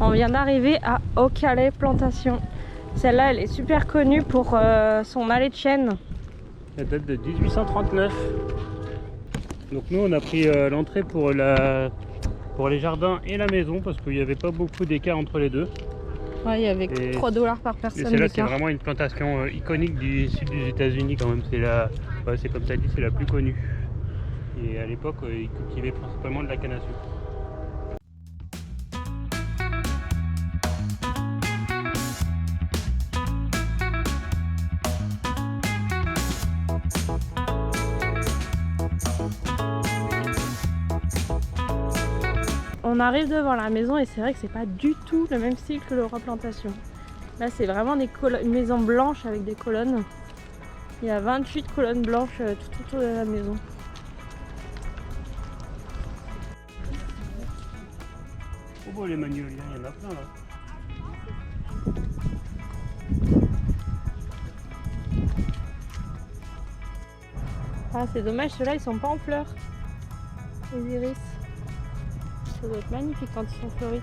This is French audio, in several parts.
On vient d'arriver à Au-Calais Plantation. Celle-là, elle est super connue pour son allée de chêne. Elle date de 1839. Donc nous, on a pris l'entrée pour les jardins et la maison parce qu'il n'y avait pas beaucoup d'écart entre les deux. Ouais, il y avait 3 $ par personne. Et celle-là, c'est vraiment une plantation iconique du sud des États-Unis quand même. C'est comme ça dit, c'est la plus connue. Et à l'époque, ils cultivaient principalement de la canne à sucre. On arrive devant la maison et c'est vrai que c'est pas du tout le même style que l'Aura Plantation. Là, c'est vraiment une maison blanche avec des colonnes. Il y a 28 colonnes blanches tout autour de la maison. Oh bon, les magnolias, il y en a plein là. Ah, c'est dommage, ceux-là ils sont pas en fleurs. Les iris. Ça doit être magnifique quand ils sont fleuris.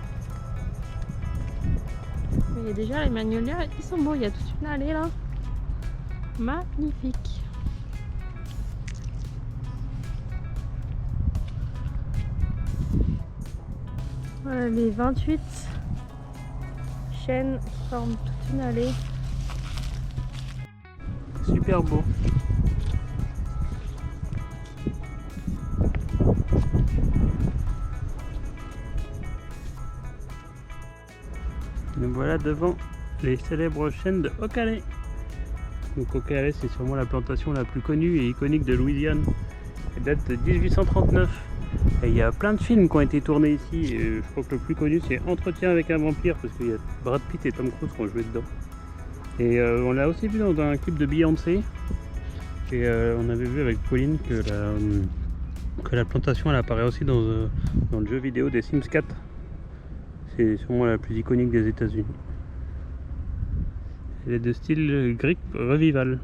Mais il y a déjà les magnolias, ils sont beaux. Il y a toute une allée là. Magnifique. Voilà les 28 chênes qui forment toute une allée. Super beau. Nous voilà devant les célèbres chênes de Au-Calais. Donc Au-Calais, c'est sûrement la plantation la plus connue et iconique de Louisiane. Elle date de 1839. Et il y a plein de films qui ont été tournés ici. Et je crois que le plus connu c'est Entretien avec un vampire parce qu'il y a Brad Pitt et Tom Cruise qui ont joué dedans. Et on l'a aussi vu dans un clip de Beyoncé. Et on avait vu avec Pauline que la plantation elle apparaît aussi dans le jeu vidéo des Sims 4. C'est sûrement la plus iconique des États-Unis. Elle est de style grec revival.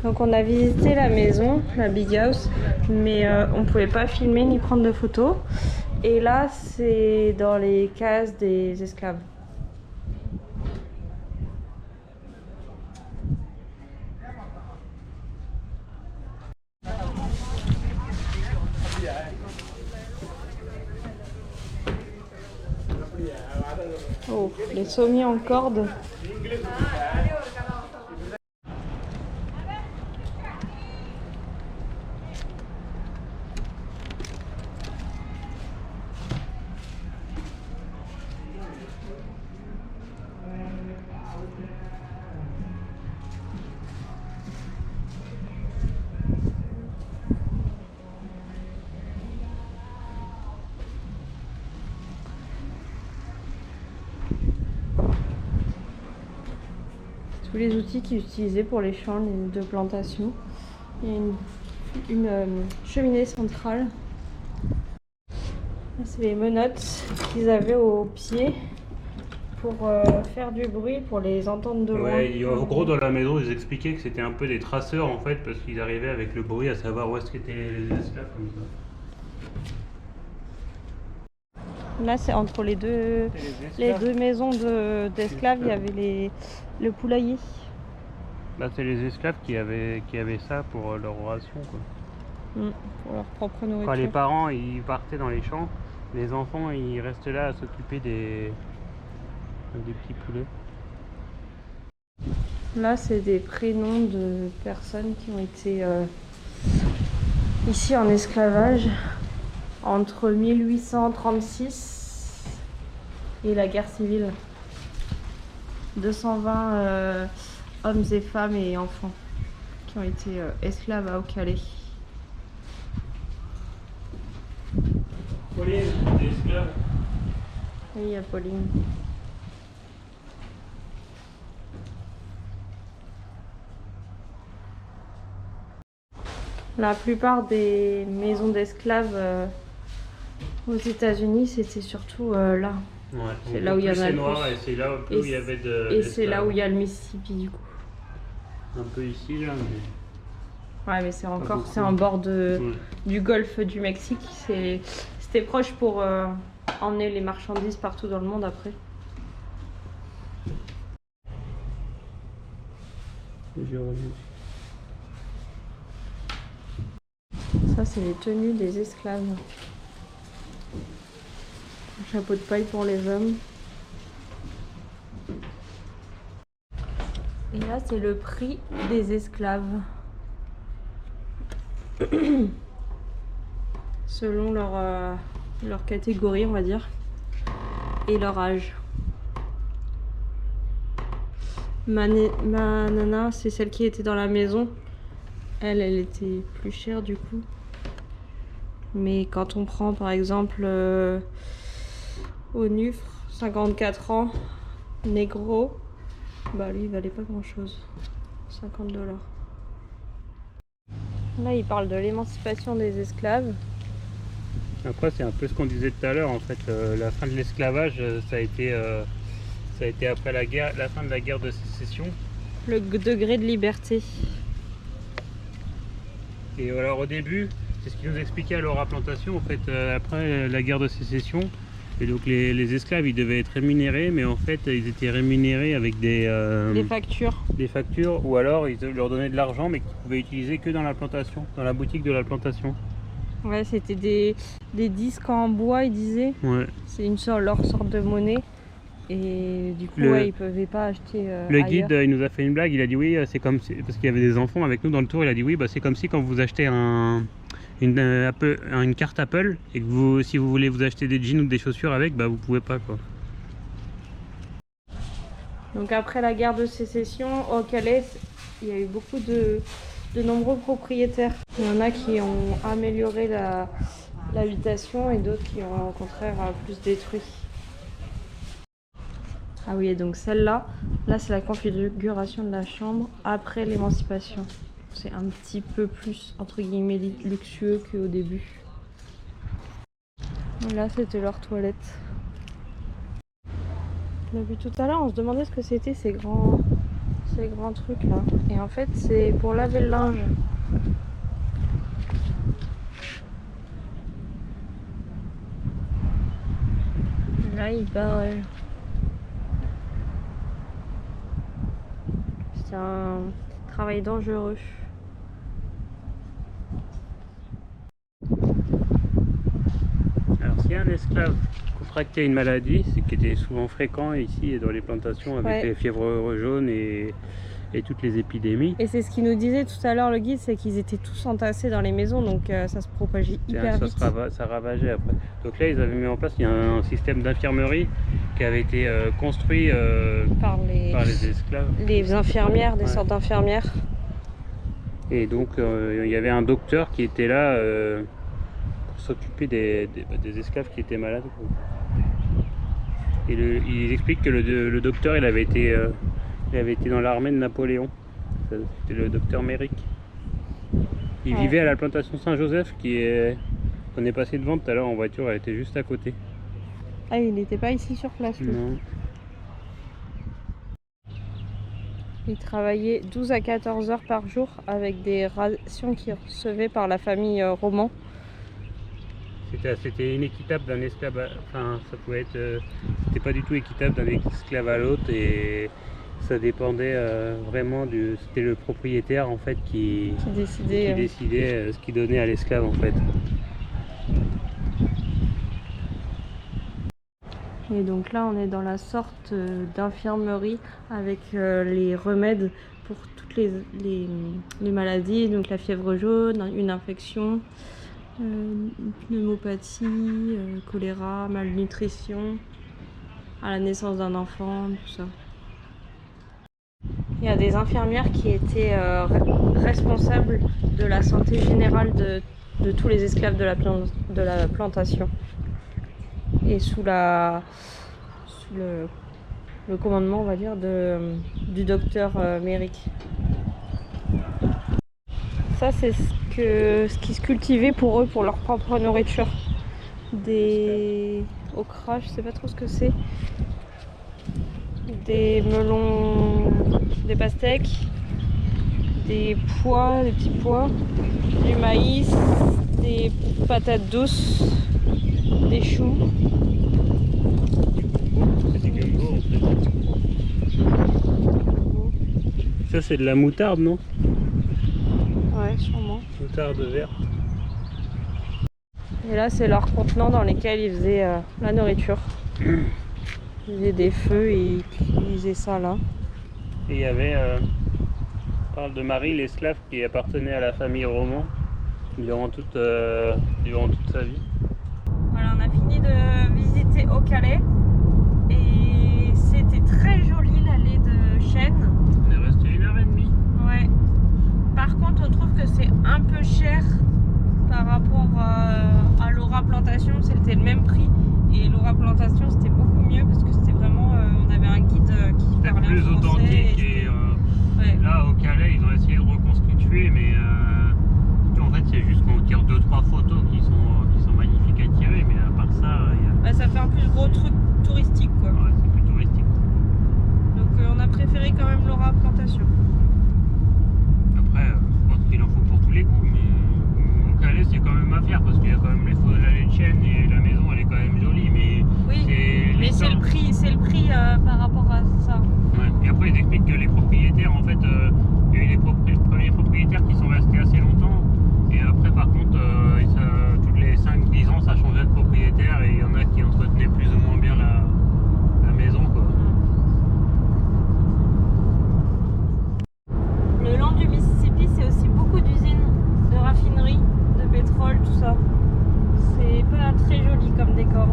Donc on a visité la maison, la Big House, mais on pouvait pas filmer ni prendre de photos. Et là c'est dans les cases des esclaves. Oh, les sommiers en corde. Tous les outils qu'ils utilisaient pour les champs de plantation. Il y a une cheminée centrale. Là, c'est les menottes qu'ils avaient au pied pour faire du bruit, pour les entendre de loin. Ouais, en gros, dans la maison, ils expliquaient que c'était un peu des traceurs en fait, parce qu'ils arrivaient avec le bruit à savoir où est-ce qu'étaient les esclaves comme ça. Là, c'est entre les deux maisons d'esclaves, il y avait le poulailler. Là, c'est les esclaves qui avaient ça pour leur ration, quoi. Pour leur propre nourriture. Quand les parents ils partaient dans les champs, les enfants ils restent là à s'occuper des petits poulets. Là, c'est des prénoms de personnes qui ont été ici en esclavage entre 1836 et la guerre civile. 220 hommes et femmes et enfants qui ont été esclaves à Ocalé. Pauline, des esclaves. Oui, il y a Pauline. La plupart des maisons d'esclaves aux États-Unis, c'était surtout là. Ouais, c'est là où il y en a le noir plus. Et c'est là où il y avait de. Et c'est là où il y a le Mississippi du coup. Un peu ici là, mais. Ouais, mais c'est encore, c'est en bord du golfe du Mexique. C'était proche pour emmener les marchandises partout dans le monde après. Ça, c'est les tenues des esclaves. Un chapeau de paille pour les hommes. Et là, c'est le prix des esclaves. Selon leur catégorie, on va dire, et leur âge. Ma nana, c'est celle qui était dans la maison. Elle était plus chère du coup. Mais quand on prend par exemple Onufre, 54 ans, négro, bah lui il valait pas grand chose. 50 $. Là, il parle de l'émancipation des esclaves. Après, c'est un peu ce qu'on disait tout à l'heure. En fait, la fin de l'esclavage, ça a été après la guerre, la fin de la guerre de sécession. Le degré de liberté. Et alors, au début, c'est ce qu'ils nous expliquait à Laura Plantation. En fait, après la guerre de sécession, et donc les esclaves, ils devaient être rémunérés, mais en fait, ils étaient rémunérés avec des factures. Des factures, ou alors ils leur donnaient de l'argent, mais qu'ils pouvaient utiliser que dans la plantation, dans la boutique de la plantation. Ouais, c'était des disques en bois, ils disaient. Ouais. C'est leur sorte de monnaie. Et du coup, ouais, ils pouvaient pas acheter. Le guide, il nous a fait une blague. Il a dit oui, c'est comme si, parce qu'il y avait des enfants avec nous dans le tour. Il a dit oui, bah, c'est comme si quand vous achetez une carte Apple et que si vous voulez vous acheter des jeans ou des chaussures avec, bah vous pouvez pas quoi. Donc après la guerre de sécession, au Calais, il y a eu beaucoup de nombreux propriétaires. Il y en a qui ont amélioré l'habitation et d'autres qui ont au contraire plus détruit. Ah oui, et donc celle-là, c'est la configuration de la chambre après l'émancipation. C'est un petit peu plus, entre guillemets, luxueux qu'au début. Là, c'était leur toilette. On a vu tout à l'heure, on se demandait ce que c'était ces grands trucs là. Et en fait, c'est pour laver le linge. Là, il parle. C'est un travail dangereux. Alors, si un esclave contractait une maladie, ce qui était souvent fréquent ici dans les plantations avec les fièvres jaunes et toutes les épidémies. Et c'est ce qu'il nous disait tout à l'heure le guide, c'est qu'ils étaient tous entassés dans les maisons, donc ça se propageait hyper vite. Ça ravageait après. Donc là, ils avaient mis en place un système d'infirmerie qui avait été construit par les esclaves. Les infirmières, des sortes d'infirmières. Et donc, il y avait un docteur qui était là pour s'occuper des esclaves qui étaient malades. Et il explique que le docteur, il avait été dans l'armée de Napoléon. C'était le docteur Méric. Il vivait à la plantation Saint-Joseph, on est passé devant tout à l'heure en voiture, elle était juste à côté. Ah, il n'était pas ici sur place, lui. Non. Ils travaillaient 12 à 14 heures par jour avec des rations qu'ils recevaient par la famille Roman. C'était inéquitable d'un esclave, enfin ça pouvait être, c'était pas du tout équitable d'un esclave à l'autre et ça dépendait vraiment c'était le propriétaire en fait qui décidait ce qu'il donnait à l'esclave en fait. Et donc là on est dans la sorte d'infirmerie avec les remèdes pour toutes les maladies, donc la fièvre jaune, une infection, pneumopathie, choléra, malnutrition, à la naissance d'un enfant, tout ça. Il y a des infirmières qui étaient responsables de la santé générale de tous les esclaves de la plantation. Et sous le commandement, on va dire, du docteur Merrick. Ça, c'est ce qui se cultivait pour eux, pour leur propre nourriture. Des okras, je sais pas trop ce que c'est. Des melons, des pastèques, des pois, des petits pois, du maïs, des patates douces, des choux. Ça c'est de la moutarde, non? Ouais, sûrement. Moutarde verte. Et là c'est leurs contenants dans lesquels ils faisaient la nourriture. Ils faisaient des feux et ils faisaient ça là. Et il y avait, on parle de Marie, l'esclave qui appartenait à la famille Roman durant toute sa vie. Voilà, on a fini de visiter Ocalé et c'était très joli l'allée de chênes. On est resté 1h30. Ouais. Par contre, on trouve que c'est un peu cher par rapport à Laura Plantation. C'était le même prix et Laura Plantation c'était beaucoup mieux parce que c'était vraiment, on avait un guide qui parlait plus en français. Authentique et ouais. Là au Calais ils ont essayé de reconstituer mais en fait c'est juste qu'on tire 2-3 photos qui sont magnifiques à tirer mais à part ça bah, ça fait un plus gros truc touristique quoi. Ouais, c'est plus touristique. Donc on a préféré quand même Laura Plantation. Après je pense qu'il en faut pour tous les goûts mais au Calais c'est quand même à faire parce qu'il y a quand même les photos de l'allée de chêne et la maison elle est quand même jolie mais oui, c'est le prix par rapport à ça. Ouais. Et après ils expliquent que les propriétaires en fait il y a eu les premiers propriétaires qui sont restés assez longtemps et après par contre toutes les 5-10 ans ça changeait de propriétaire et il y en a qui entretenaient plus ou moins bien la maison quoi. Le long du Mississippi c'est aussi beaucoup d'usines, de raffineries, de pétrole, tout ça. C'est pas très joli comme décor.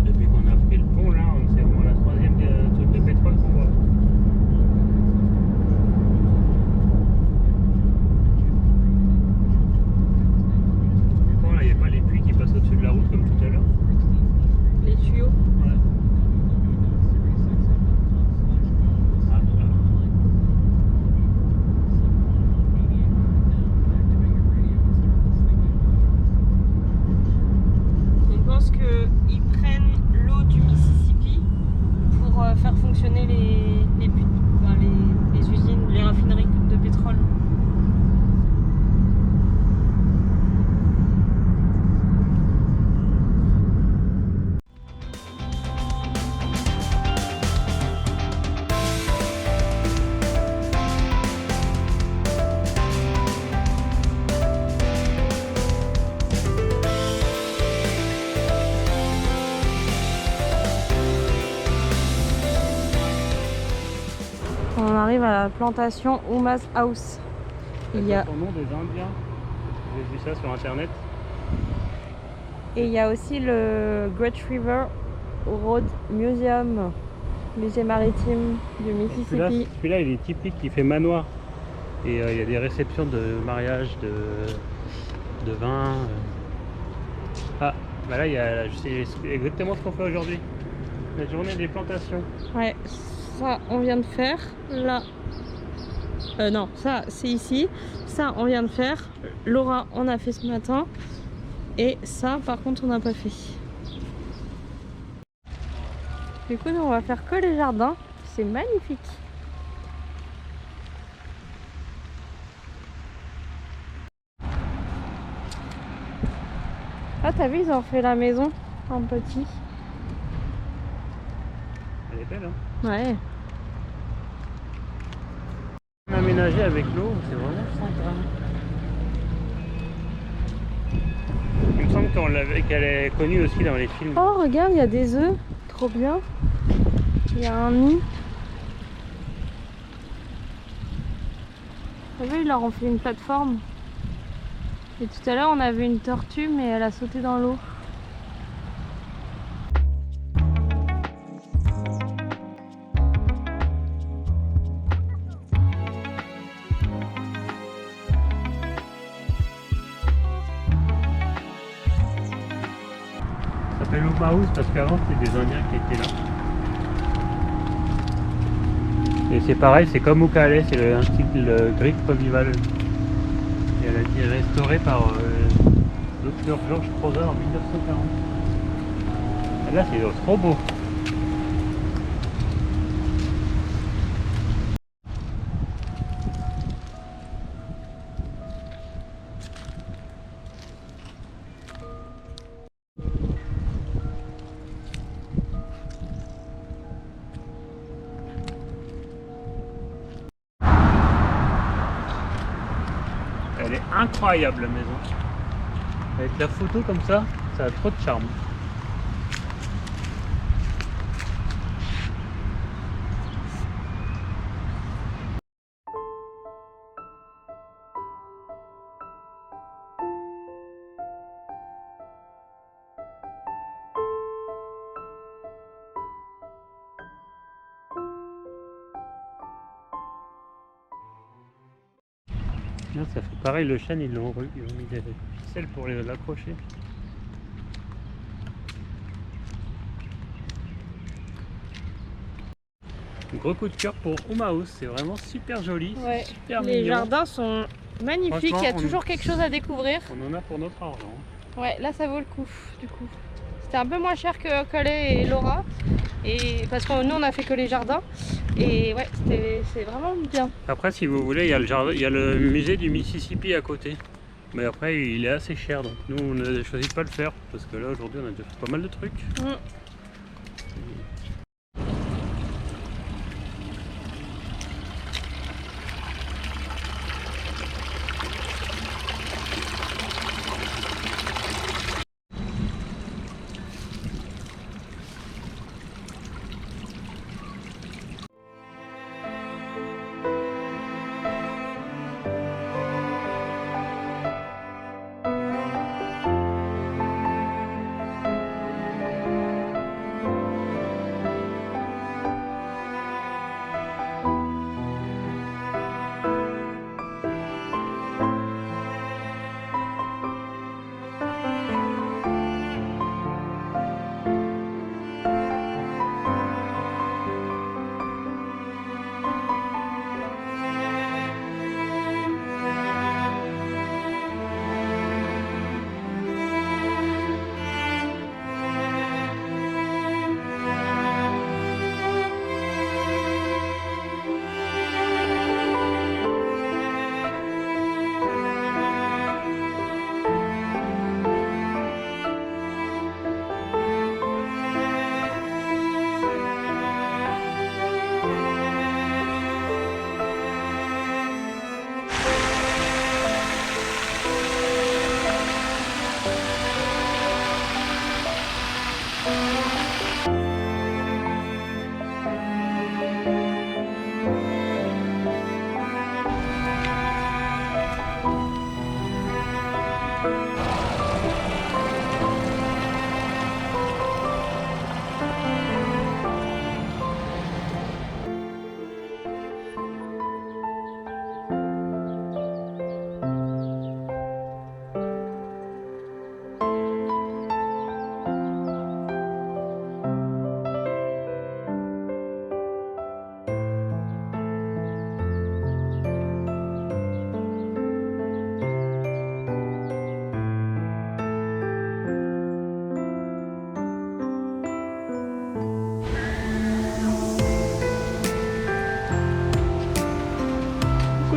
Depuis qu'on a pris le pont là, c'est vraiment la troisième truc de pétrole qu'on voit. Bon là il n'y a pas les puits qui passent au-dessus de la route comme tout à l'heure. Les tuyaux. Ouais. Ah, voilà. On pense qu'ils prennent l'eau du Mississippi pour faire fonctionner les usines, les raffineries de pétrole. On arrive à la plantation Umas House. Il y a... Son nom des Indiens. J'ai vu ça sur internet. Et il y a aussi le Great River Road Museum, musée maritime du Mississippi. Celui-là il est typique, il fait manoir. Et il y a des réceptions de mariage, de vin. Ah, bah là il y a c'est exactement ce qu'on fait aujourd'hui. La journée des plantations. Ouais, ça on vient de faire. Là, non, ça c'est ici. Ça on vient de faire. Laura on a fait ce matin. Et ça par contre on n'a pas fait. Du coup, nous, on va faire que les jardins. C'est magnifique. Ah, t'as vu, ils ont fait la maison en petit. Elle est belle, hein? Ouais. Aménagé avec l'eau, c'est vraiment sympa. Il me semble qu'elle est connue aussi dans les films. Oh, regarde, il y a des œufs. Trop bien. Il y a un nid. T'as vu, ils leur ont fait une plateforme. Et tout à l'heure, on avait une tortue, mais elle a sauté dans l'eau. Ça s'appelle Omaus parce qu'avant c'était des Indiens qui étaient là. Et c'est pareil, c'est comme Okale, c'est un style Greek Revival. Et elle a été restaurée par Dr George Proser en 1940. Et là c'est trop beau. Elle est incroyable la maison. Avec la photo comme ça a trop de charme. Là, ça fait pareil, le chêne ils ont mis des ficelles pour l'accrocher. Gros coup de cœur pour Omaus, c'est vraiment super joli, Ouais. super Les mignon. jardins sont magnifiques, il y a toujours quelque chose à découvrir. On en a pour notre argent. Ouais, là ça vaut le coup, du coup. C'était un peu moins cher que Calais et Laura, et parce que nous on a fait que les jardins. Et ouais, c'est vraiment bien. Après, si vous voulez, il y a le musée du Mississippi à côté. Mais après, il est assez cher, donc nous on a choisi de pas le faire parce que là aujourd'hui on a déjà fait pas mal de trucs.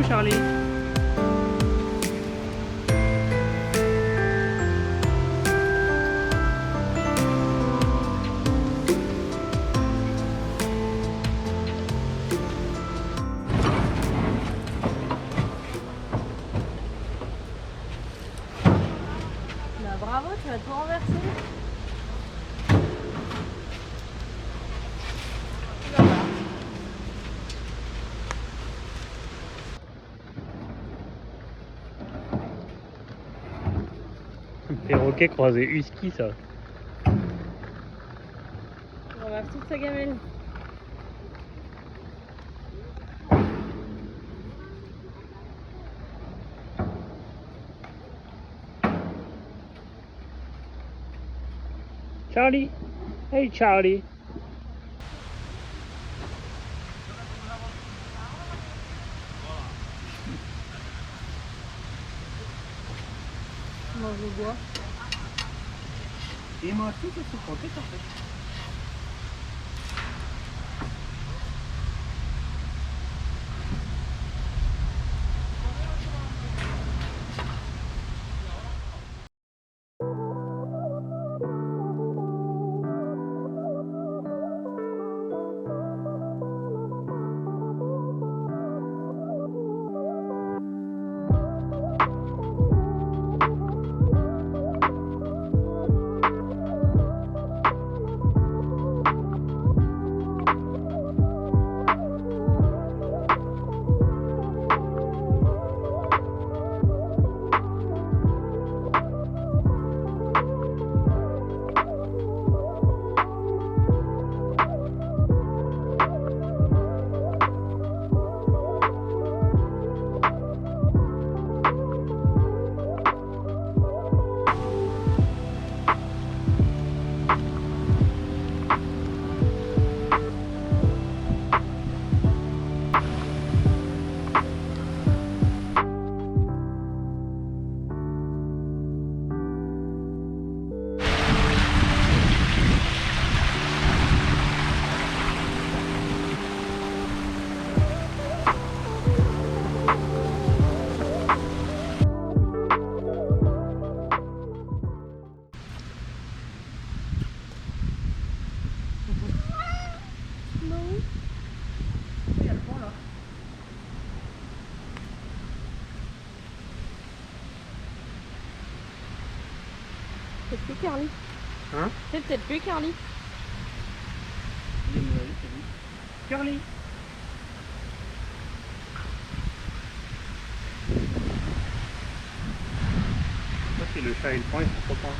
Charlie. Bah bravo, tu vas tout renverser. Un perroquet croisé husky, ça. On renverse toute sa gamelle. Charlie. Hey Charlie. On mange le bois. Et moi, tout ce croquet en fait. C'est plus Carly. Hein? C'est peut-être plus Carly. Carly. Ça c'est le chat et le point, ils sont copains.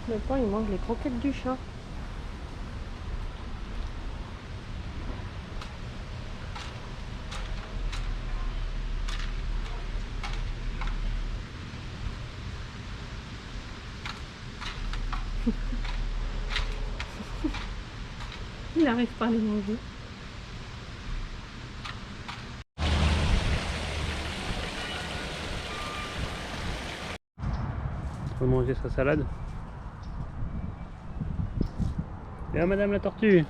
Le point, il mange les croquettes du chat. Il n'arrive pas à les manger. Il faut manger sa salade. Bien madame la tortue.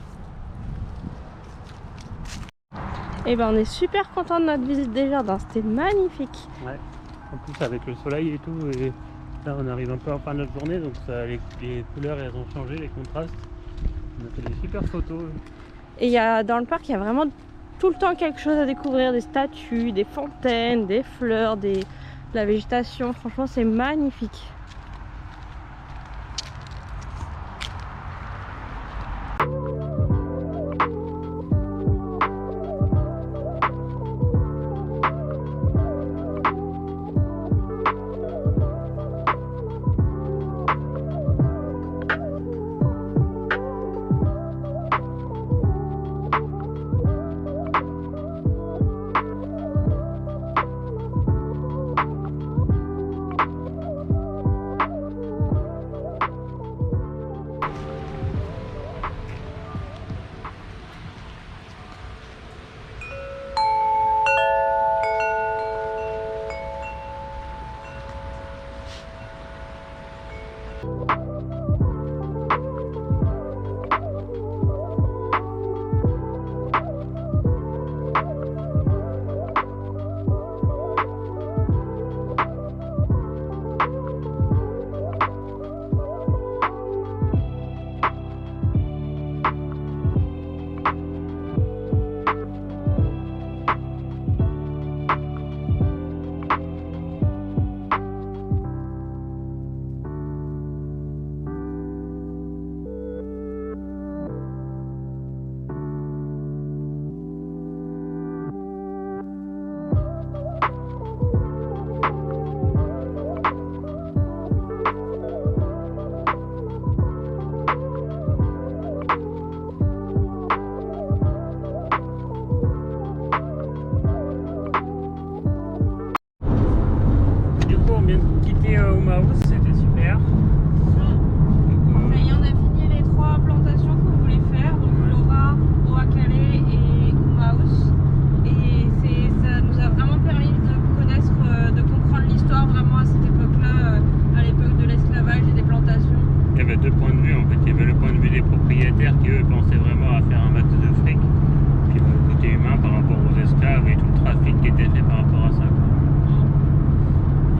Et ben on est super content de notre visite des jardins, c'était magnifique. Ouais. En plus avec le soleil et tout, et là on arrive un peu en fin de notre journée, donc ça, les couleurs elles ont changé, les contrastes. On a fait des super photos. Et dans le parc, il y a vraiment tout le temps quelque chose à découvrir, des statues, des fontaines, des fleurs, de la végétation. Franchement, c'est magnifique. vient de quitter Omaus, c'était super. Ça y est, on a fini les 3 plantations qu'on voulait faire, donc Laura, Oakale et Omaus. Et ça nous a vraiment permis de connaître, de comprendre l'histoire vraiment à cette époque-là, à l'époque de l'esclavage et des plantations. Il y avait 2 points de vue en fait. Il y avait le point de vue des propriétaires qui eux pensaient vraiment à faire un max de fric. Puis le côté humain par rapport aux esclaves et tout le trafic qui était fait par rapport à ça.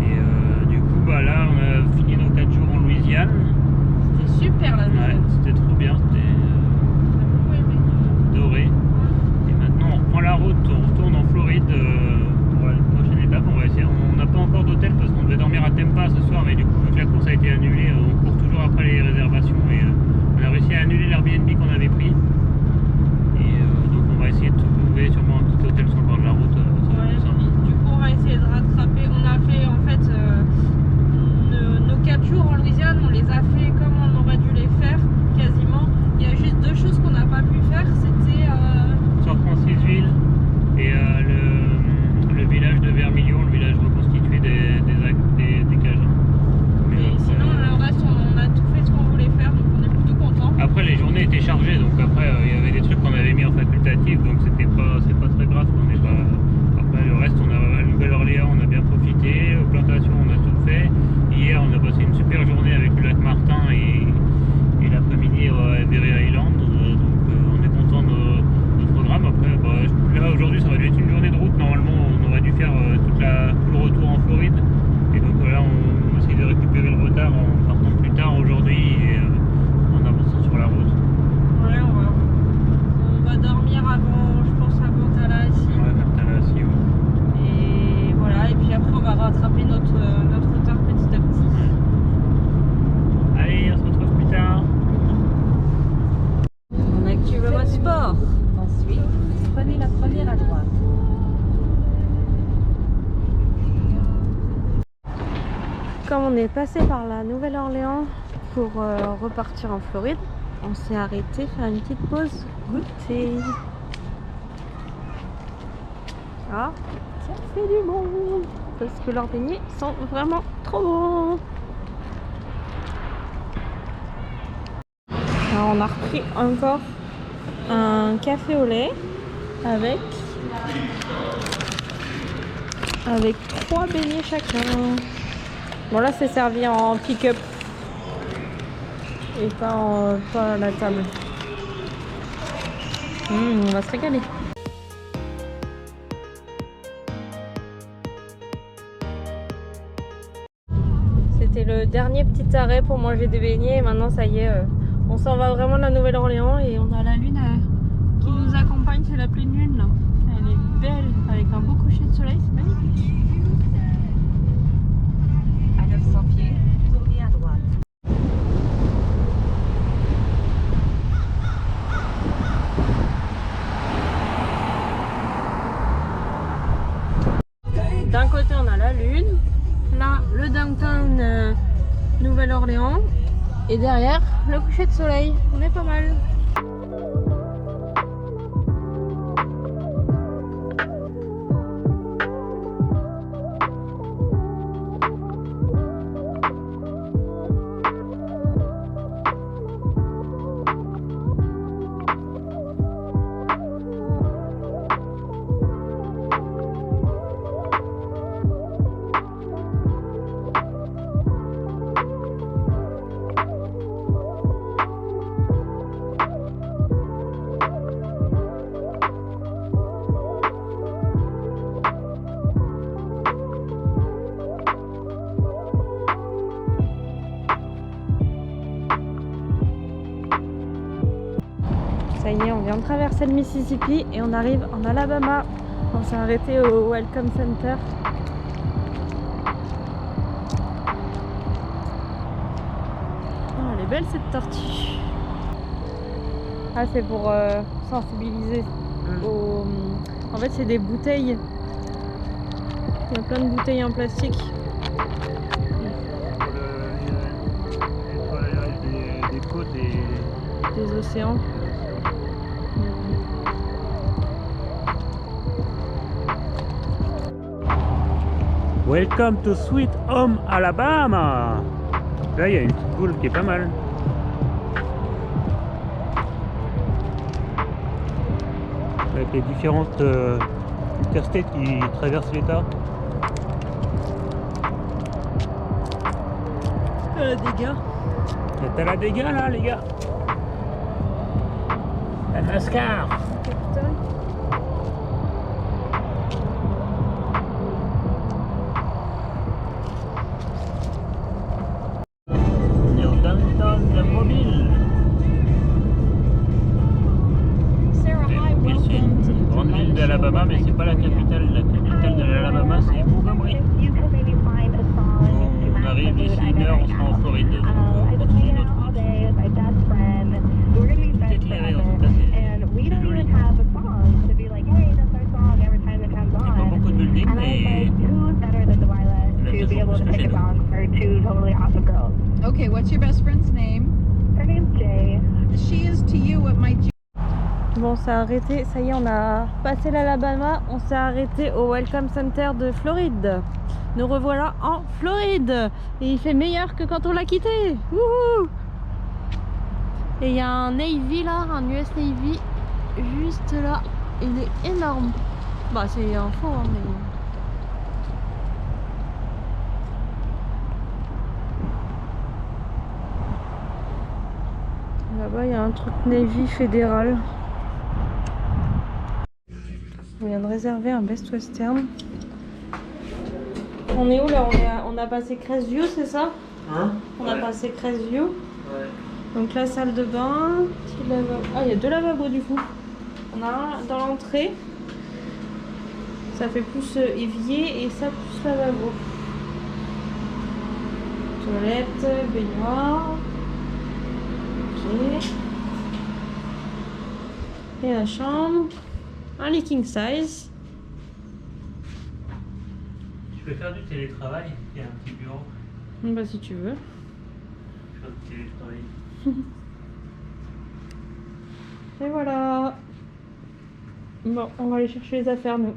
Et du coup bah là on a fini nos 4 jours en Louisiane. C'était super là. Ouais, c'était trop bien, c'était doré. Et maintenant on reprend la route, on retourne en Floride pour la prochaine étape. On va essayer, on n'a pas encore d'hôtel parce qu'on devait dormir à Tampa ce soir, mais du coup vu que la course a été annulée, on court toujours après les réservations et on a réussi à annuler l'Airbnb qu'on avait pris. Et donc on va essayer de trouver sûrement un petit hôtel sur le bord de la route. Du coup on va essayer de rattraper. On a fait en fait nos 4 jours en Louisiane, on les a fait comme on aurait dû les faire quasiment. Il y a juste 2 choses qu'on n'a pas pu faire, c'était San Francisville et le village de Vermilion, le village reconstitué des Cajuns. Mais sinon le reste on a tout fait ce qu'on voulait faire, donc on est plutôt content. Après les journées étaient chargées, donc après il y avait des trucs qu'on avait mis en facultatif, donc c'est pas très grave. Après le reste, à Nouvelle-Orléans on a bien profité, aux plantations on a tout fait. Hier on a passé une super journée avec le lac Martin et l'après-midi à Every Island, donc on est content de notre programme. Après là aujourd'hui ça aurait dû être une journée de route, normalement on aurait dû faire tout le retour en Floride. Et donc là on essaye de récupérer le retard en partant plus tard aujourd'hui et en avançant sur la route. Ouais, on va dormir avant, je pense avant Tallahassee. Ouais, vers Tallahassee, ouais. Et voilà, et puis après on va rattraper notre retard petit à petit. Allez, on se retrouve plus tard. On active le mode sport. Ensuite, prenez la première à droite. Comme on est passé par la Nouvelle-Orléans pour repartir en Floride, on s'est arrêté faire une petite pause goûter. Ah, ça fait du bon parce que leurs beignets sont vraiment trop bons. Alors on a repris encore un café au lait avec 3 beignets chacun. Bon là c'est servi en pick-up et pas à la table. On va se régaler. C'était le dernier petit arrêt pour manger des beignets et maintenant ça y est, on s'en va vraiment de la Nouvelle-Orléans et on a la lune qui nous accompagne, c'est la pleine lune là. Elle est belle avec un beau coucher de soleil, c'est magnifique. À 900 pieds, tournez à droite. D'un côté on a la lune, là le downtown Nouvelle-Orléans et derrière le coucher de soleil. On est pas mal. Ça y est, on vient de traverser le Mississippi et on arrive en Alabama. On s'est arrêté au Welcome Center. Oh, elle est belle cette tortue. Ah, c'est pour sensibiliser au... En fait, c'est des bouteilles. Il y a plein de bouteilles en plastique. Des côtes Des océans. Welcome to Sweet Home Alabama. Là, il y a une petite poule qui est pas mal. Avec les différentes interstates qui traversent l'État. Dégâts. T'as la dégâts là, les gars. La NASCAR. On est au downtown de Mobile. Mobile, c'est une grande ville d'Alabama, mais c'est pas la capitale. La capitale de l'Alabama, c'est Montgomery. On arrive d'ici une heure, on sera en Floride. Donc on continue notre route. C'est éclairé en tout cas, c'est joli. Il n'y a pas beaucoup de buildings, mais on a toujours plus que chez nous. Okay, what's your best friend's name? Her name's Jay. She is to you what my Bon, on s'est arrêté, ça y est, on a passé l'Alabama, on s'est arrêté au Welcome Center de Floride. Nous revoilà en Floride et il fait meilleur que quand on l'a quitté. Wouhou! Et il y a un Navy là, un US Navy juste là, il est énorme. Bah c'est un faux hein, mais... Là-bas il y a un truc Navy fédéral. On vient de réserver un Best Western. On est où là? On a passé Crestview, c'est ça? Hein? On a passé Crestview. Ouais. Donc la salle de bain, petit lavabo. Ah, il y a deux lavabos du coup. On a un dans l'entrée. Ça fait plus évier et ça plus lavabo. Toilette, baignoire. Ok. Et la chambre. Un lit king size. Je peux faire du télétravail, il y a un petit bureau. Bah si tu veux. Je fais du télétravail. Et voilà. Bon, on va aller chercher les affaires nous.